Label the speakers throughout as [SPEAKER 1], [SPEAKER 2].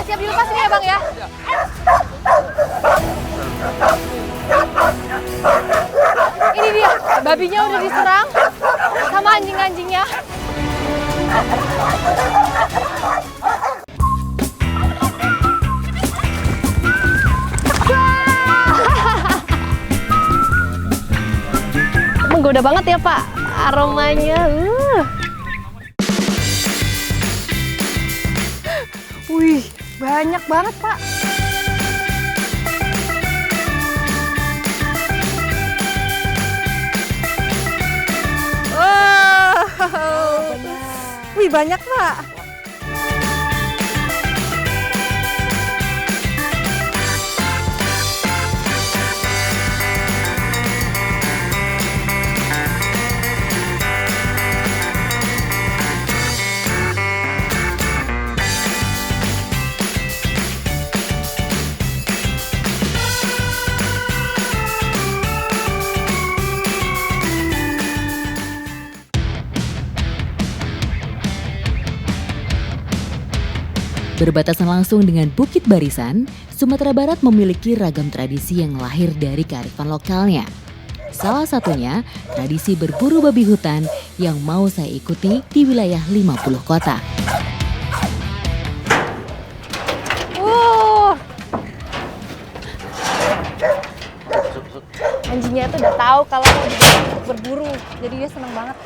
[SPEAKER 1] Siap dilepas nih ya Bang ya. Ini dia, babinya udah diserang sama anjing-anjingnya. Menggoda banget ya Pak, aromanya. Wih, banyak banget Pak. Wih, banyak Pak.
[SPEAKER 2] Berbatasan langsung dengan Bukit Barisan, Sumatera Barat memiliki ragam tradisi yang lahir dari kearifan lokalnya. Salah satunya, tradisi berburu babi hutan yang mau saya ikuti di wilayah 50 kota.
[SPEAKER 1] Anjingnya tuh udah tahu kalau mau berburu, jadi dia seneng banget.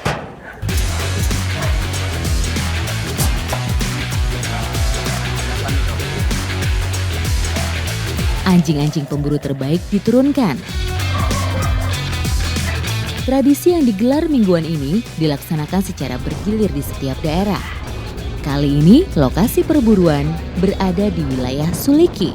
[SPEAKER 2] Anjing-anjing pemburu terbaik diturunkan. Tradisi yang digelar mingguan ini dilaksanakan secara bergilir di setiap daerah. Kali ini lokasi perburuan berada di wilayah Suliki.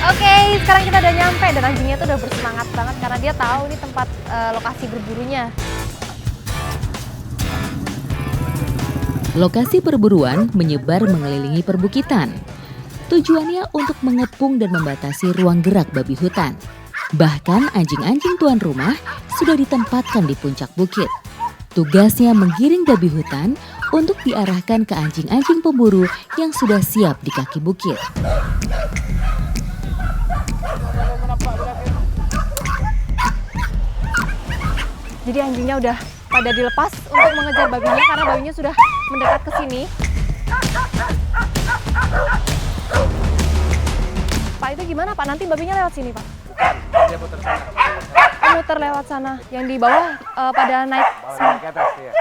[SPEAKER 1] Oke, sekarang kita udah nyampe dan anjingnya tuh udah bersemangat banget karena dia tahu nih tempat lokasi berburunya.
[SPEAKER 2] Lokasi perburuan menyebar mengelilingi perbukitan. Tujuannya untuk mengepung dan membatasi ruang gerak babi hutan. Bahkan anjing-anjing tuan rumah sudah ditempatkan di puncak bukit. Tugasnya menggiring babi hutan untuk diarahkan ke anjing-anjing pemburu yang sudah siap di kaki bukit.
[SPEAKER 1] Jadi anjingnya udah pada dilepas untuk mengejar babinya karena babinya sudah mendekat ke sini. Pak, itu gimana Pak? Nanti babinya lewat sini Pak?
[SPEAKER 3] Dia putar sana.
[SPEAKER 1] Muter lewat sana. Yang di bawah pada naik semua.
[SPEAKER 3] Ke atas, ya.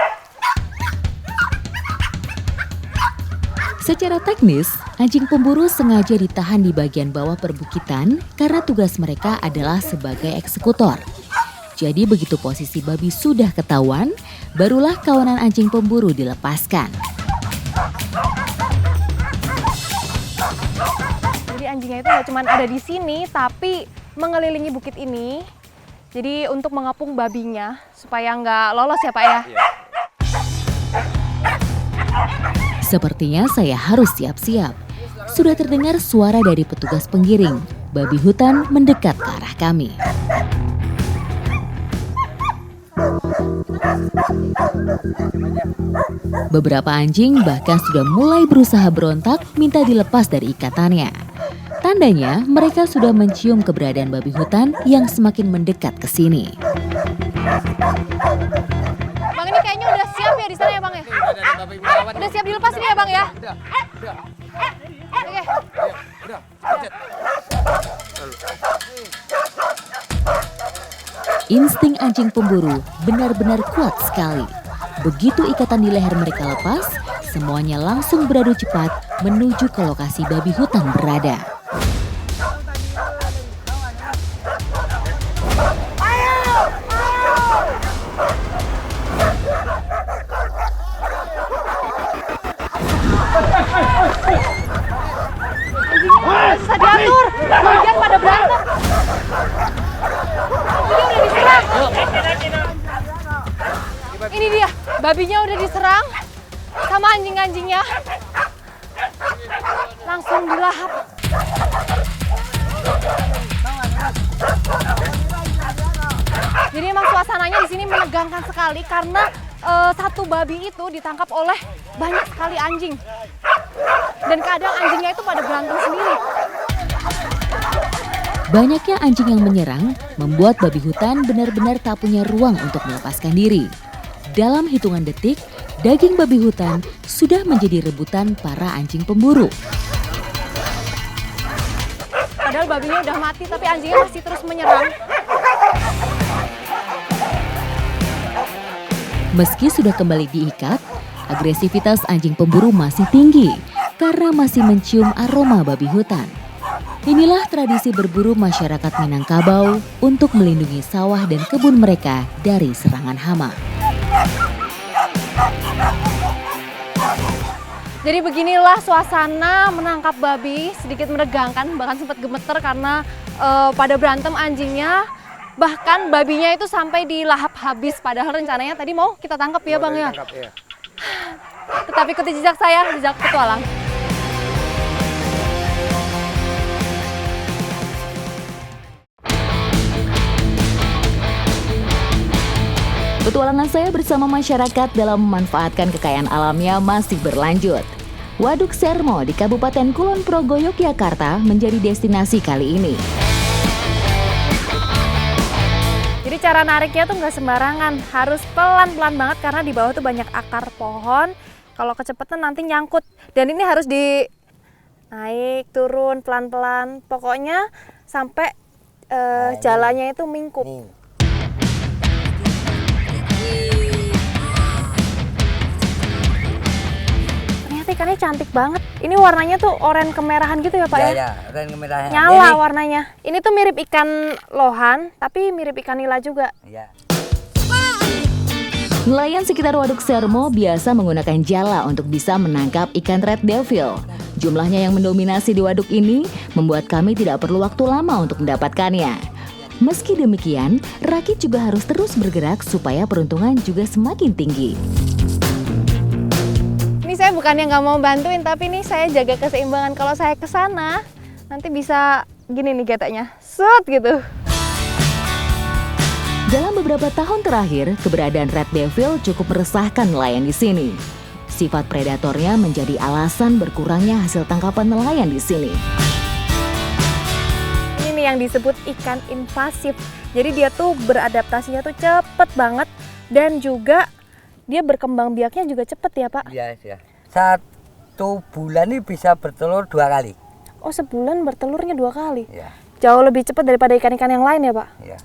[SPEAKER 2] Secara teknis, anjing pemburu sengaja ditahan di bagian bawah perbukitan karena tugas mereka adalah sebagai eksekutor. Jadi begitu posisi babi sudah ketahuan, barulah kawanan anjing pemburu dilepaskan.
[SPEAKER 1] Jadi anjingnya itu nggak cuma ada di sini, tapi mengelilingi bukit ini. Jadi untuk mengepung babinya supaya nggak lolos ya Pak ya.
[SPEAKER 2] Sepertinya saya harus siap-siap. Sudah terdengar suara dari petugas penggiring. Babi hutan mendekat ke arah kami. Beberapa anjing bahkan sudah mulai berusaha berontak minta dilepas dari ikatannya. Tandanya mereka sudah mencium keberadaan babi hutan yang semakin mendekat ke sini.
[SPEAKER 1] Bang, ini kayaknya udah siap ya di sana ya Bang ya? Udah siap dilepas ini ya Bang ya?
[SPEAKER 3] Udah.
[SPEAKER 1] Oke.
[SPEAKER 3] Udah.
[SPEAKER 2] Insting anjing pemburu benar-benar kuat sekali. Begitu ikatan di leher mereka lepas, semuanya langsung beradu cepat menuju ke lokasi babi hutan berada.
[SPEAKER 1] Anjingnya susah diatur, kemudian pada berantem. Anjingnya udah diserang. Ini dia, babinya udah diserang sama sama anjing-anjingnya langsung dilahap. Jadi emang suasananya di sini menegangkan sekali karena satu babi itu ditangkap oleh banyak sekali anjing. Dan kadang anjingnya itu pada berantem sendiri.
[SPEAKER 2] Banyaknya anjing yang menyerang membuat babi hutan benar-benar tak punya ruang untuk melepaskan diri. Dalam hitungan detik, daging babi hutan sudah menjadi rebutan para anjing pemburu.
[SPEAKER 1] Padahal babinya udah mati tapi anjingnya masih terus menyerang.
[SPEAKER 2] Meski sudah kembali diikat, agresivitas anjing pemburu masih tinggi karena masih mencium aroma babi hutan. Inilah tradisi berburu masyarakat Minangkabau untuk melindungi sawah dan kebun mereka dari serangan hama.
[SPEAKER 1] Jadi beginilah suasana menangkap babi, sedikit menegangkan, bahkan sempat gemeter karena pada berantem anjingnya. Bahkan babinya itu sampai dilahap habis, padahal rencananya tadi mau kita tangkap ya Bang ya.
[SPEAKER 3] Tangkap, iya.
[SPEAKER 1] Tetapi ikuti jejak saya, jejak petualang.
[SPEAKER 2] Petualangan saya bersama masyarakat dalam memanfaatkan kekayaan alamnya masih berlanjut. Waduk Sermo di Kabupaten Kulon Progo, Yogyakarta menjadi destinasi kali ini.
[SPEAKER 1] Jadi cara nariknya tuh nggak sembarangan, harus pelan-pelan banget karena di bawah tuh banyak akar pohon. Kalau kecepatan nanti nyangkut. Dan ini harus di naik, turun, pelan-pelan. Pokoknya sampai jalannya itu mingkup. Ternyata ikannya cantik banget. Ini warnanya tuh oranye kemerahan gitu ya Pak ya?
[SPEAKER 4] Iya, oranye kemerahan.
[SPEAKER 1] Nyala warnanya. Ini tuh mirip ikan lohan, tapi mirip ikan nila juga.
[SPEAKER 4] Iya.
[SPEAKER 2] Nelayan sekitar Waduk Sermo biasa menggunakan jala untuk bisa menangkap ikan red devil. Jumlahnya yang mendominasi di waduk ini membuat kami tidak perlu waktu lama untuk mendapatkannya. Meski demikian, rakit juga harus terus bergerak supaya peruntungan juga semakin tinggi.
[SPEAKER 1] Ini saya bukannya nggak mau bantuin, tapi nih saya jaga keseimbangan. Kalau saya ke sana, nanti bisa gini nih gataknya, set gitu.
[SPEAKER 2] Dalam beberapa tahun terakhir, keberadaan red devil cukup meresahkan nelayan di sini. Sifat predatornya menjadi alasan berkurangnya hasil tangkapan nelayan di sini.
[SPEAKER 1] Ini nih yang disebut ikan invasif. Jadi dia tuh beradaptasinya tuh cepet banget dan juga dia berkembang biaknya juga cepet ya Pak?
[SPEAKER 4] Iya, iya. 1 bulan ini bisa bertelur 2 kali.
[SPEAKER 1] Oh sebulan bertelurnya 2 kali?
[SPEAKER 4] Iya.
[SPEAKER 1] Jauh lebih cepat daripada ikan-ikan yang lain ya Pak?
[SPEAKER 4] Iya.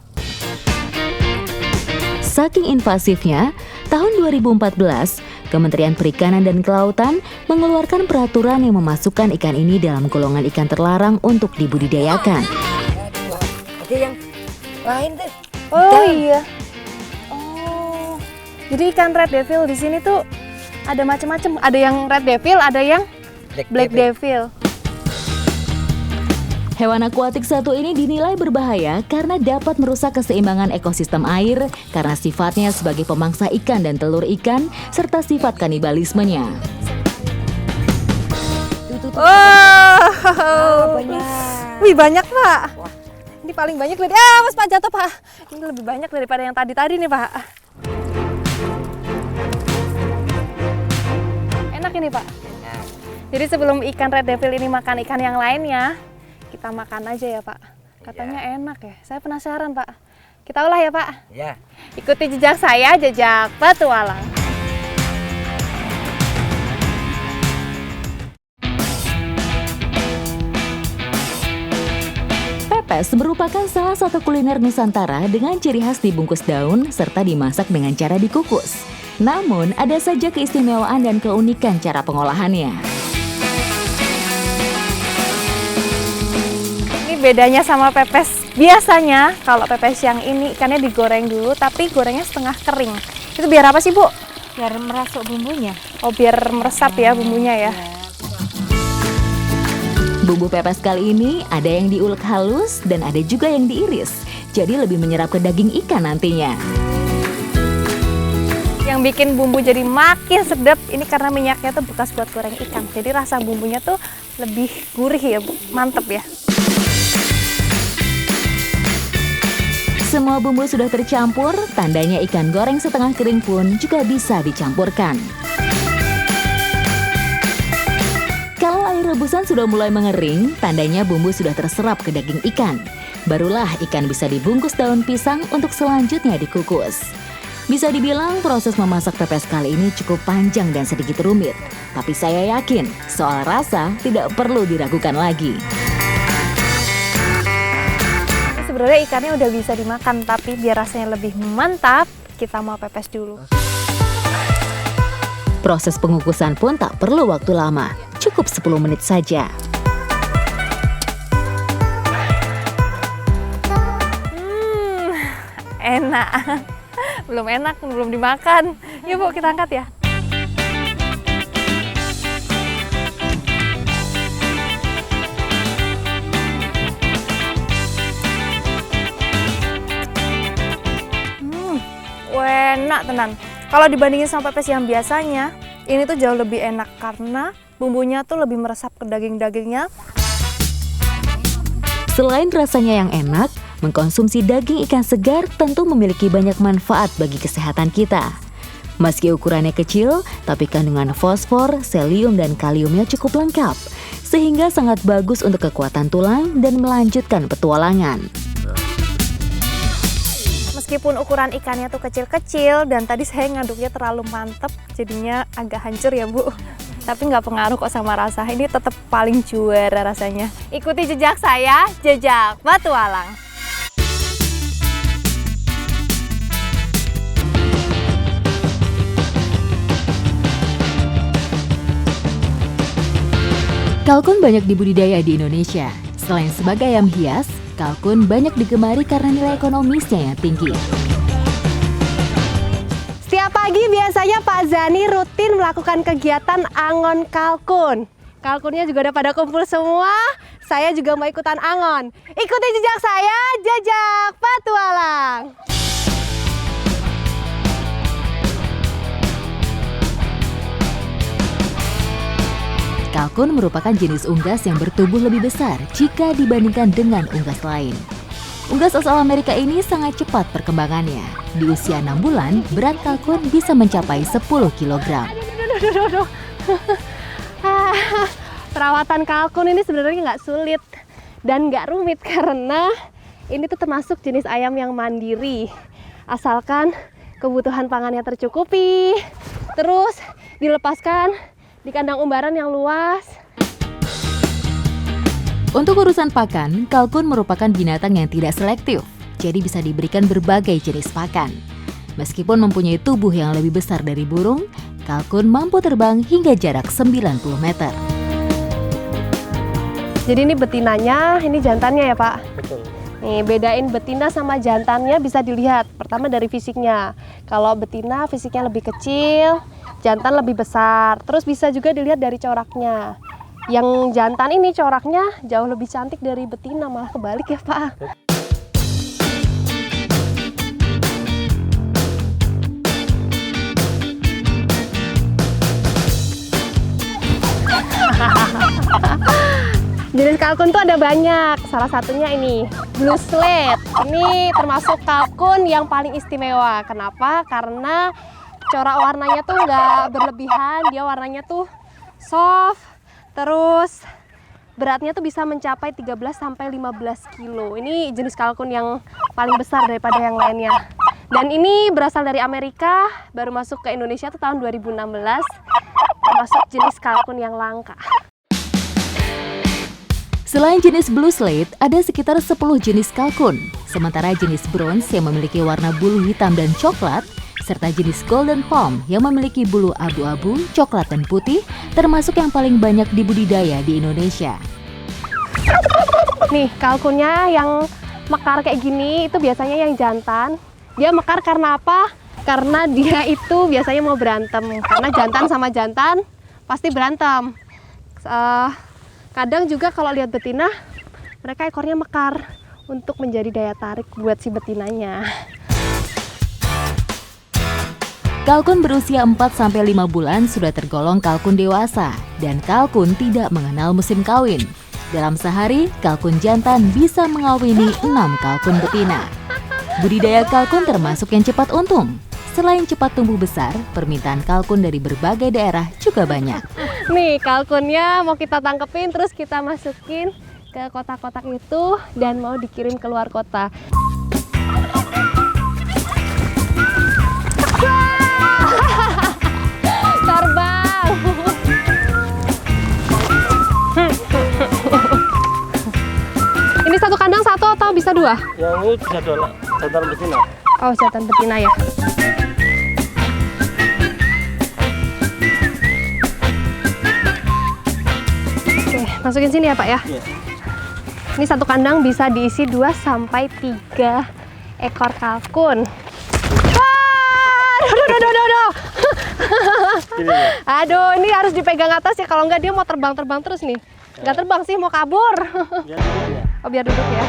[SPEAKER 2] Saking invasifnya, tahun 2014, Kementerian Perikanan dan Kelautan mengeluarkan peraturan yang memasukkan ikan ini dalam golongan ikan terlarang untuk dibudidayakan.
[SPEAKER 4] Oke, yang lain deh.
[SPEAKER 1] Oh iya. Oh. Jadi ikan red devil di sini tuh ada macam-macam. Ada yang red devil, ada yang black devil.
[SPEAKER 2] Hewan akuatik satu ini dinilai berbahaya karena dapat merusak keseimbangan ekosistem air karena sifatnya sebagai pemangsa ikan dan telur ikan serta sifat kanibalismenya.
[SPEAKER 1] Oh, wih banyak Pak. Ini paling banyak dari Mas Pak jatuh Pak. Ini lebih banyak daripada yang tadi nih Pak. Enak ini Pak. Jadi sebelum ikan red devil ini makan ikan yang lainnya, kita makan aja ya Pak. Katanya enak ya. Saya penasaran Pak. Kita olah ya Pak.
[SPEAKER 4] Ya.
[SPEAKER 1] Ikuti jejak saya, jejak petualang.
[SPEAKER 2] Pepes merupakan salah satu kuliner Nusantara dengan ciri khas dibungkus daun serta dimasak dengan cara dikukus. Namun ada saja keistimewaan dan keunikan cara pengolahannya.
[SPEAKER 1] Bedanya sama pepes biasanya, kalau pepes yang ini ikannya digoreng dulu tapi gorengnya setengah kering. Itu biar apa sih Bu?
[SPEAKER 5] Biar merasuk bumbunya.
[SPEAKER 1] Oh biar meresap ya bumbunya ya.
[SPEAKER 2] Bumbu pepes kali ini ada yang diulek halus dan ada juga yang diiris. Jadi lebih menyerap ke daging ikan nantinya.
[SPEAKER 1] Yang Yang bikin bumbu jadi makin sedap ini karena minyaknya tuh bekas buat goreng ikan. Jadi rasa bumbunya tuh lebih gurih ya Bu, mantep ya.
[SPEAKER 2] Semua bumbu sudah tercampur, tandanya ikan goreng setengah kering pun juga bisa dicampurkan. Kalau air rebusan sudah mulai mengering, tandanya bumbu sudah terserap ke daging ikan. Barulah ikan bisa dibungkus daun pisang untuk selanjutnya dikukus. Bisa dibilang proses memasak pepes kali ini cukup panjang dan sedikit rumit. Tapi saya yakin soal rasa tidak perlu diragukan lagi.
[SPEAKER 1] Sebenarnya ikannya udah bisa dimakan, tapi biar rasanya lebih mantap, kita mau pepes dulu.
[SPEAKER 2] Proses pengukusan pun tak perlu waktu lama, cukup 10 menit saja.
[SPEAKER 1] Enak. Belum enak, belum dimakan. Yuk Bu, kita angkat ya. Enak tenan. Kalau dibandingin sama pepes yang biasanya, ini tuh jauh lebih enak karena bumbunya tuh lebih meresap ke daging-dagingnya.
[SPEAKER 2] Selain rasanya yang enak, mengkonsumsi daging ikan segar tentu memiliki banyak manfaat bagi kesehatan kita. Meski ukurannya kecil, tapi kandungan fosfor, selium, dan kaliumnya cukup lengkap, sehingga sangat bagus untuk kekuatan tulang dan melanjutkan petualangan.
[SPEAKER 1] Meskipun ukuran ikannya tuh kecil-kecil dan tadi saya ngaduknya terlalu mantep, jadinya agak hancur ya Bu. Tapi nggak pengaruh kok sama rasa, ini tetap paling juara rasanya. Ikuti jejak saya, jejak petualang.
[SPEAKER 2] Kalkun banyak dibudidaya di Indonesia. Selain sebagai ayam hias, kalkun banyak digemari karena nilai ekonomisnya yang tinggi.
[SPEAKER 6] Setiap pagi biasanya Pak Zani rutin melakukan kegiatan angon kalkun. Kalkunnya juga udah pada kumpul semua, saya juga mau ikutan angon. Ikuti jejak saya, jejak petualang.
[SPEAKER 2] Kalkun merupakan jenis unggas yang bertubuh lebih besar jika dibandingkan dengan unggas lain. Unggas asal Amerika ini sangat cepat perkembangannya. Di usia 6 bulan, berat kalkun bisa mencapai 10 kg.
[SPEAKER 6] Perawatan kalkun ini sebenarnya nggak sulit dan nggak rumit karena ini tuh termasuk jenis ayam yang mandiri. Asalkan kebutuhan pangannya tercukupi, terus dilepaskan di kandang umbaran yang luas.
[SPEAKER 2] Untuk urusan pakan, kalkun merupakan binatang yang tidak selektif, jadi bisa diberikan berbagai jenis pakan. Meskipun mempunyai tubuh yang lebih besar dari burung, kalkun mampu terbang hingga jarak 90 meter.
[SPEAKER 6] Jadi ini betinanya, ini jantannya ya Pak?
[SPEAKER 4] Betul.
[SPEAKER 6] Nih, bedain betina sama jantannya bisa dilihat. Pertama dari fisiknya. Kalau betina fisiknya lebih kecil, jantan lebih besar. Terus bisa juga dilihat dari coraknya. Yang jantan ini coraknya jauh lebih cantik dari betina, malah kebalik ya Pak. Jenis kalkun tuh ada banyak, salah satunya ini blue slate. Ini termasuk kalkun yang paling istimewa. Kenapa? Karena corak warnanya tuh nggak berlebihan, dia warnanya tuh soft, terus beratnya tuh bisa mencapai 13-15 kilo. Ini jenis kalkun yang paling besar daripada yang lainnya. Dan ini berasal dari Amerika, baru masuk ke Indonesia tuh tahun 2016, termasuk jenis kalkun yang langka.
[SPEAKER 2] Selain jenis blue slate, ada sekitar 10 jenis kalkun. Sementara jenis bronze yang memiliki warna bulu hitam dan coklat, serta jenis golden palm yang memiliki bulu abu-abu, coklat, dan putih, termasuk yang paling banyak dibudidaya di Indonesia.
[SPEAKER 6] Nih, kalkunnya yang mekar kayak gini, itu biasanya yang jantan. Dia mekar karena apa? Karena dia itu biasanya mau berantem. Karena jantan sama jantan pasti berantem. Kadang juga kalau lihat betina, mereka ekornya mekar untuk menjadi daya tarik buat si betinanya.
[SPEAKER 2] Kalkun berusia 4-5 bulan sudah tergolong kalkun dewasa dan kalkun tidak mengenal musim kawin. Dalam sehari, kalkun jantan bisa mengawini 6 kalkun betina. Budidaya kalkun termasuk yang cepat untung. Selain cepat tumbuh besar, permintaan kalkun dari berbagai daerah juga banyak.
[SPEAKER 6] Nih kalkunnya mau kita tangkepin terus kita masukin ke kotak-kotak itu dan mau dikirim ke luar kota. Terbang. Ini satu kandang satu atau bisa dua?
[SPEAKER 3] Yang ini bisa dolar, jantan betina.
[SPEAKER 6] Oh, jantan betina ya. Oke, masukin sini ya Pak ya.
[SPEAKER 3] Iya.
[SPEAKER 6] Ini satu kandang bisa diisi 2 sampai 3 ekor kalkun. Wah, aduh. Aduh, ini harus dipegang atas ya, kalau enggak dia mau terbang-terbang terus nih. Enggak terbang sih, mau kabur. Oh, biar duduk ya.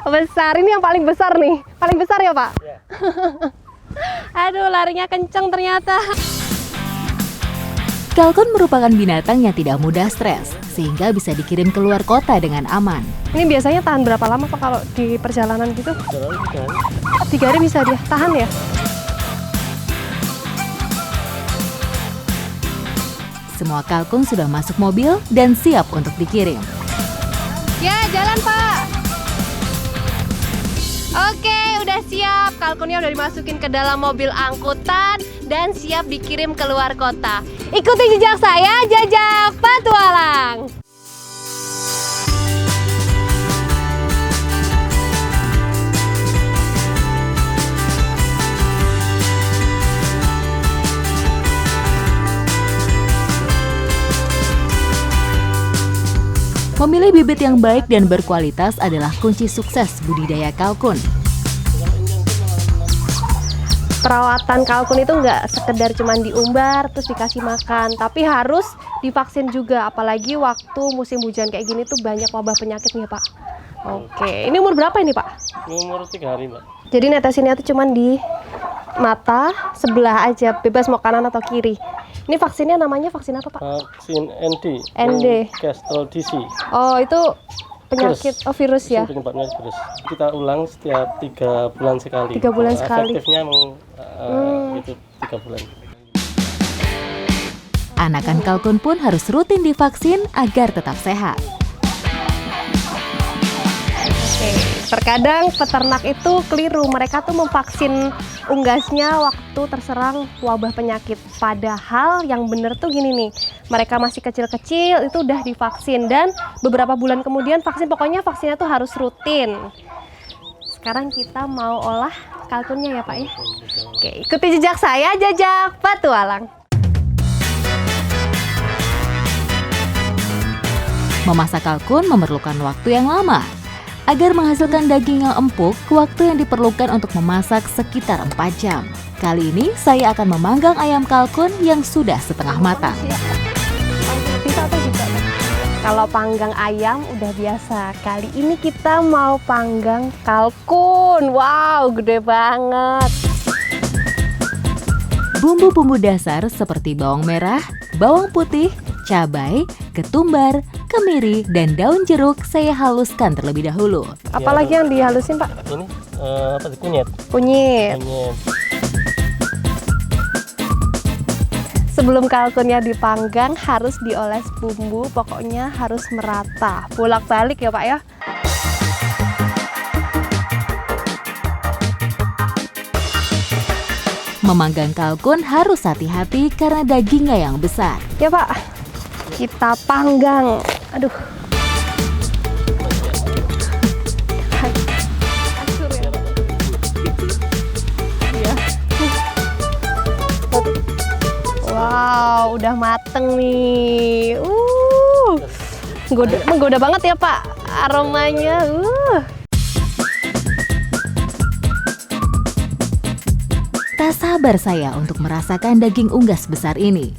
[SPEAKER 6] Besar, ini yang paling besar nih. Paling besar ya Pak?
[SPEAKER 3] Iya.
[SPEAKER 6] Aduh, larinya kenceng ternyata.
[SPEAKER 2] Kalkun merupakan binatang yang tidak mudah stres, sehingga bisa dikirim ke luar kota dengan aman.
[SPEAKER 6] Ini biasanya tahan berapa lama Pak kalau di perjalanan gitu?
[SPEAKER 3] Jalan
[SPEAKER 6] 3 hari bisa dia tahan ya?
[SPEAKER 2] Semua kalkun sudah masuk mobil dan siap untuk dikirim.
[SPEAKER 6] Ya, jalan Pak. Oke, udah siap. Kalkunnya udah dimasukin ke dalam mobil angkutan dan siap dikirim ke luar kota. Ikuti jejak saya, jejak petualang.
[SPEAKER 2] Memilih bibit yang baik dan berkualitas adalah kunci sukses budidaya kalkun.
[SPEAKER 6] Perawatan kalkun itu nggak sekedar cuman diumbar terus dikasih makan, tapi harus divaksin juga, apalagi waktu musim hujan kayak gini tuh banyak wabah penyakitnya Pak. Oke, ini umur berapa ini Pak?
[SPEAKER 3] umur 3 hari, Mbak.
[SPEAKER 6] Jadi netesinnya tuh cuman di mata sebelah aja, bebas mau kanan atau kiri. Ini vaksinnya namanya vaksin apa Pak?
[SPEAKER 3] Vaksin ND.
[SPEAKER 6] ND.
[SPEAKER 3] Gastrol disease.
[SPEAKER 6] Oh, itu penyakit virus ya?
[SPEAKER 3] Penyebabnya virus. Kita ulang setiap 3 bulan sekali.
[SPEAKER 6] 3 bulan sekali.
[SPEAKER 3] Efektifnya itu 3 bulan.
[SPEAKER 2] Anakan kalkun pun harus rutin divaksin agar tetap sehat.
[SPEAKER 6] Oke, terkadang peternak itu keliru, mereka tuh memvaksin unggasnya waktu terserang wabah penyakit. Padahal yang bener tuh gini nih, mereka masih kecil-kecil itu udah divaksin dan beberapa bulan kemudian vaksin, pokoknya vaksinnya tuh harus rutin. Sekarang kita mau olah kalkunnya ya Pak ya. Oke, ikuti jejak saya, jejak petualang.
[SPEAKER 2] Memasak kalkun memerlukan waktu yang lama. Agar menghasilkan daging yang empuk, waktu yang diperlukan untuk memasak sekitar 4 jam. Kali ini saya akan memanggang ayam kalkun yang sudah setengah matang.
[SPEAKER 6] Bisa atau juga? Kalau panggang ayam udah biasa. Kali ini kita mau panggang kalkun. Wow, gede banget.
[SPEAKER 2] Bumbu-bumbu dasar seperti bawang merah, bawang putih, cabai, ketumbar, kemiri, dan daun jeruk saya haluskan terlebih dahulu.
[SPEAKER 6] Apalagi yang dihalusin Pak?
[SPEAKER 3] Ini apa sih? Kunyit.
[SPEAKER 6] Kunyit.
[SPEAKER 3] Kunyit.
[SPEAKER 6] Sebelum kalkunnya dipanggang harus dioles bumbu, pokoknya harus merata. Bolak-balik ya Pak ya.
[SPEAKER 2] Memanggang kalkun harus hati-hati karena dagingnya yang besar.
[SPEAKER 6] Ya Pak, kita panggang. Aduh. Hancur ya. Iya. Wow, udah mateng nih. Menggoda banget ya Pak aromanya.
[SPEAKER 2] Tak sabar saya untuk merasakan daging unggas besar ini.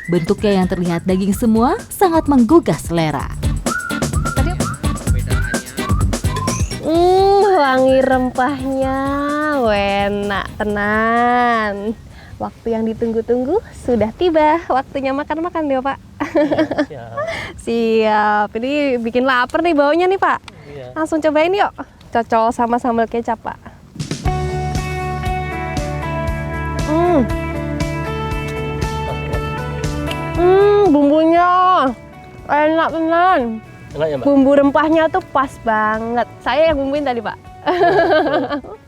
[SPEAKER 2] Bentuknya yang terlihat daging semua sangat menggugah selera.
[SPEAKER 6] Wangi rempahnya, enak tenan. Waktu yang ditunggu-tunggu sudah tiba. Waktunya makan-makan ya Pak.
[SPEAKER 3] Siap.
[SPEAKER 6] Siap. Ini bikin lapar nih baunya nih Pak.
[SPEAKER 3] Iya.
[SPEAKER 6] Langsung cobain yuk. Cocol sama sambal kecap Pak. Bumbunya enak tenan.
[SPEAKER 3] Enak ya Mbak?
[SPEAKER 6] Bumbu rempahnya tuh pas banget. Saya yang bumbuin tadi Pak.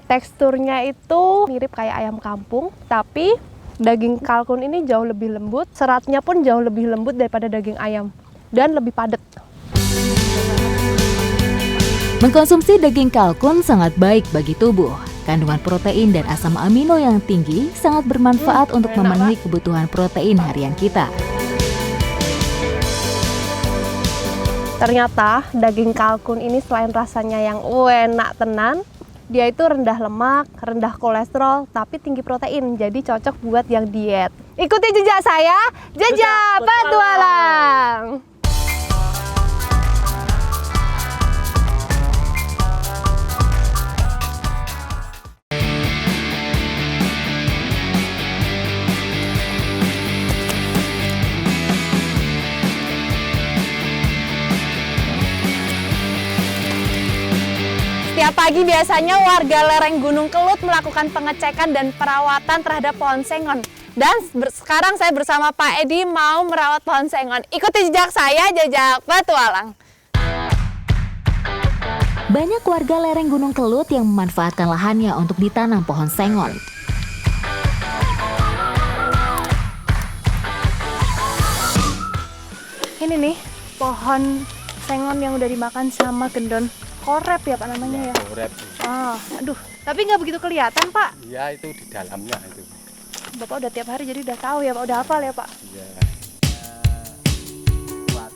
[SPEAKER 6] Teksturnya itu mirip kayak ayam kampung, tapi daging kalkun ini jauh lebih lembut. Seratnya pun jauh lebih lembut daripada daging ayam dan lebih padat.
[SPEAKER 2] Mengkonsumsi daging kalkun sangat baik bagi tubuh. Kandungan protein dan asam amino yang tinggi sangat bermanfaat untuk memenuhi kebutuhan protein harian kita.
[SPEAKER 6] Ternyata daging kalkun ini selain rasanya yang enak tenan, dia itu rendah lemak, rendah kolesterol, tapi tinggi protein. Jadi cocok buat yang diet. Ikuti jejak saya, jejak petualang. Setiap pagi biasanya warga lereng Gunung Kelut melakukan pengecekan dan perawatan terhadap pohon sengon. Dan sekarang saya bersama Pak Edi mau merawat pohon sengon. Ikuti jejak saya, jejak petualang.
[SPEAKER 2] Banyak warga lereng Gunung Kelut yang memanfaatkan lahannya untuk ditanam pohon sengon.
[SPEAKER 1] Ini nih pohon sengon yang udah dimakan sama gendon korep ya Pak namanya ya.
[SPEAKER 7] Korep.
[SPEAKER 1] Ah, aduh, tapi nggak begitu kelihatan Pak.
[SPEAKER 7] Ya itu di dalamnya itu.
[SPEAKER 1] Bapak udah tiap hari jadi udah tahu ya Pak, udah hafal ya Pak.
[SPEAKER 7] Ya.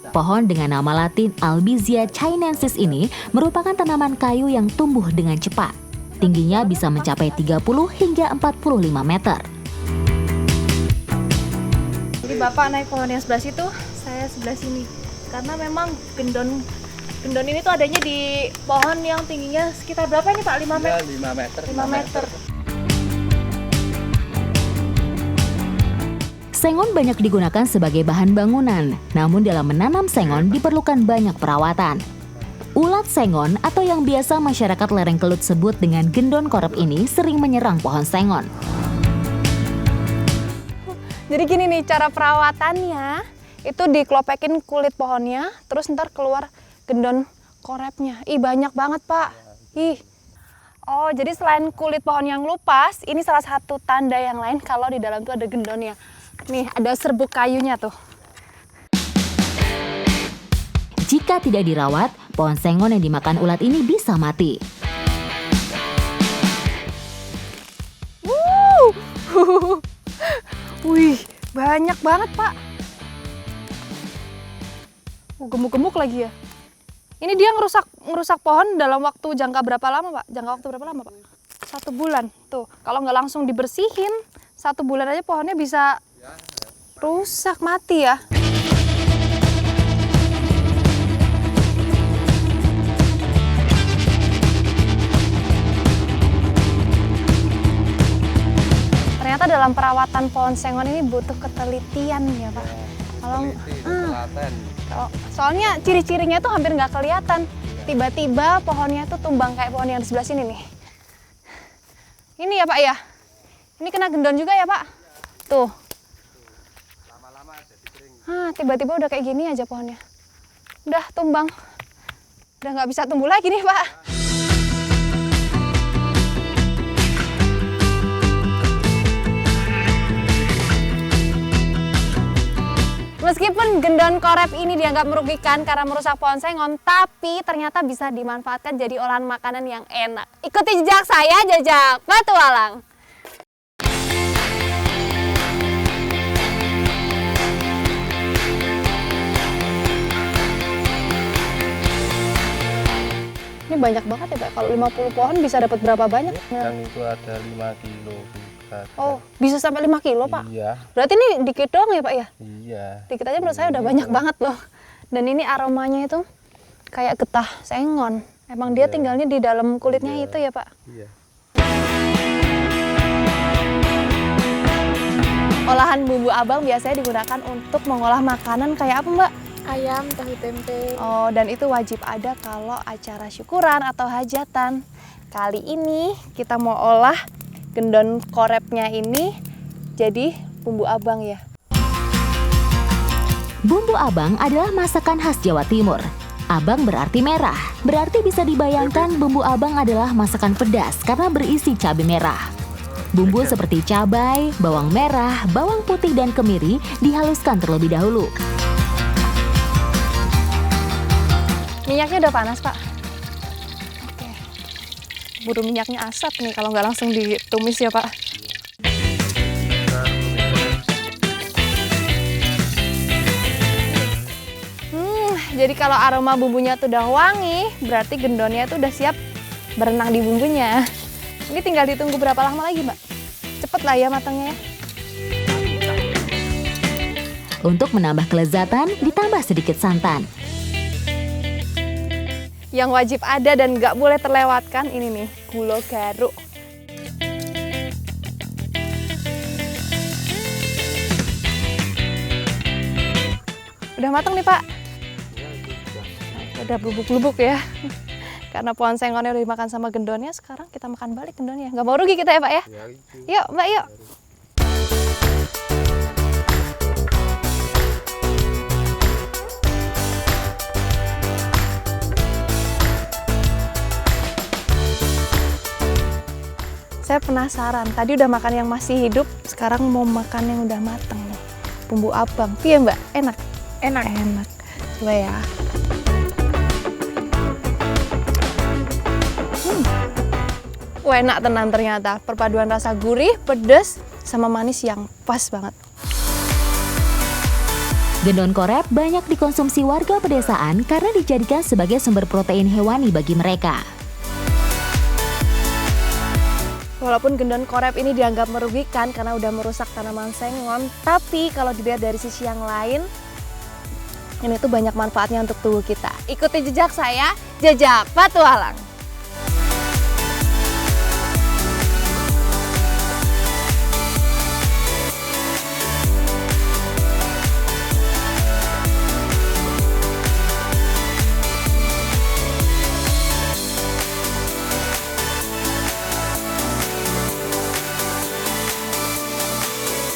[SPEAKER 2] Pohon dengan nama latin Albizia chinensis ini merupakan tanaman kayu yang tumbuh dengan cepat. Tingginya bisa mencapai 30 hingga 45 meter.
[SPEAKER 1] Jadi Bapak naik pohon yang sebelah situ, saya sebelah sini. Karena memang gendon ini tuh adanya di pohon yang tingginya sekitar berapa ini Pak? 5 meter?
[SPEAKER 7] 5 meter.
[SPEAKER 1] 5 meter.
[SPEAKER 2] Sengon banyak digunakan sebagai bahan bangunan, namun dalam menanam sengon diperlukan banyak perawatan. Ulat sengon atau yang biasa masyarakat lereng Kelut sebut dengan gendon korep ini sering menyerang pohon sengon.
[SPEAKER 1] Jadi gini nih cara perawatannya, itu dikelopekin kulit pohonnya, terus ntar keluar gendon korepnya. Ih banyak banget Pak. Ih. Oh jadi selain kulit pohon yang lupas, ini salah satu tanda yang lain kalau di dalam tuh ada gendonnya. Nih ada serbuk kayunya tuh.
[SPEAKER 2] Jika tidak dirawat, pohon sengon yang dimakan ulat ini bisa mati.
[SPEAKER 1] Wih banyak banget Pak. Gemuk-gemuk lagi ya. Ini dia ngerusak pohon dalam waktu jangka berapa lama Pak? Jangka waktu berapa lama Pak? 1 bulan. Tuh, kalau nggak langsung dibersihin, 1 bulan aja pohonnya bisa rusak, mati ya. Ternyata dalam perawatan pohon sengon ini butuh ketelitian ya Pak. Soalnya ciri-cirinya tuh hampir nggak kelihatan. Tiba-tiba pohonnya tuh tumbang kayak pohon yang di sebelah sini nih. Ini ya Pak ya. Ini kena gendon juga ya Pak. Tuh. Tiba-tiba udah kayak gini aja pohonnya. Udah tumbang. Udah nggak bisa tumbuh lagi nih Pak. Meskipun gendon korep ini dianggap merugikan karena merusak pohon sengon, tapi ternyata bisa dimanfaatkan jadi olahan makanan yang enak. Ikuti jejak saya, jejak petualang.
[SPEAKER 6] Ini banyak banget ya Pak, kalau 50 pohon bisa dapat berapa banyak?
[SPEAKER 7] Yang itu ada 5 kilo berat.
[SPEAKER 6] Oh, bisa sampai 5 kilo Pak?
[SPEAKER 7] Iya,
[SPEAKER 6] Berarti ini dikit doang ya Pak ya?
[SPEAKER 7] iya.
[SPEAKER 6] Dikit aja menurut saya udah banyak banget loh. Dan ini aromanya itu kayak getah sengon. Emang dia tinggalnya di dalam kulitnya itu ya Pak?
[SPEAKER 7] Iya.
[SPEAKER 6] Olahan bumbu abang biasanya digunakan untuk mengolah makanan kayak apa Mbak?
[SPEAKER 1] Ayam, tahu tempe.
[SPEAKER 6] Oh, dan itu wajib ada kalau acara syukuran atau hajatan. Kali ini kita mau olah gendon korepnya ini jadi bumbu abang ya.
[SPEAKER 2] Bumbu abang adalah masakan khas Jawa Timur. Abang berarti merah, berarti bisa dibayangkan bumbu abang adalah masakan pedas karena berisi cabai merah. Bumbu seperti cabai, bawang merah, bawang putih, dan kemiri dihaluskan terlebih dahulu.
[SPEAKER 6] Minyaknya udah panas Pak. Oke. Buru minyaknya asap nih kalau nggak langsung ditumis ya Pak. Jadi kalau aroma bumbunya tuh udah wangi, berarti gendonnya tuh udah siap berenang di bumbunya. Ini tinggal ditunggu berapa lama lagi Mbak? Cepet lah ya matangnya ya.
[SPEAKER 2] Untuk menambah kelezatan, ditambah sedikit santan.
[SPEAKER 6] Yang wajib ada dan nggak boleh terlewatkan ini nih, gula garuk. Udah matang nih Pak? Udah bubuk-bubuk ya. Karena pohon sengonnya udah dimakan sama gendonnya, sekarang kita makan balik gendonnya. Nggak mau rugi kita ya Pak ya? Yuk Mbak, yuk. Saya penasaran, tadi udah makan yang masih hidup, sekarang mau makan yang udah mateng nih. Bumbu abang, iya Mbak, enak?
[SPEAKER 1] Enak.
[SPEAKER 6] Enak. Coba ya. Wah, enak tenan ternyata. Perpaduan rasa gurih, pedas, sama manis yang pas banget.
[SPEAKER 2] Gendon korep banyak dikonsumsi warga pedesaan karena dijadikan sebagai sumber protein hewani bagi mereka.
[SPEAKER 6] Walaupun gendon korep ini dianggap merugikan karena udah merusak tanaman sengon, tapi kalau dilihat dari sisi yang lain, ini tuh banyak manfaatnya untuk tubuh kita. Ikuti jejak saya, Jajak Patualang.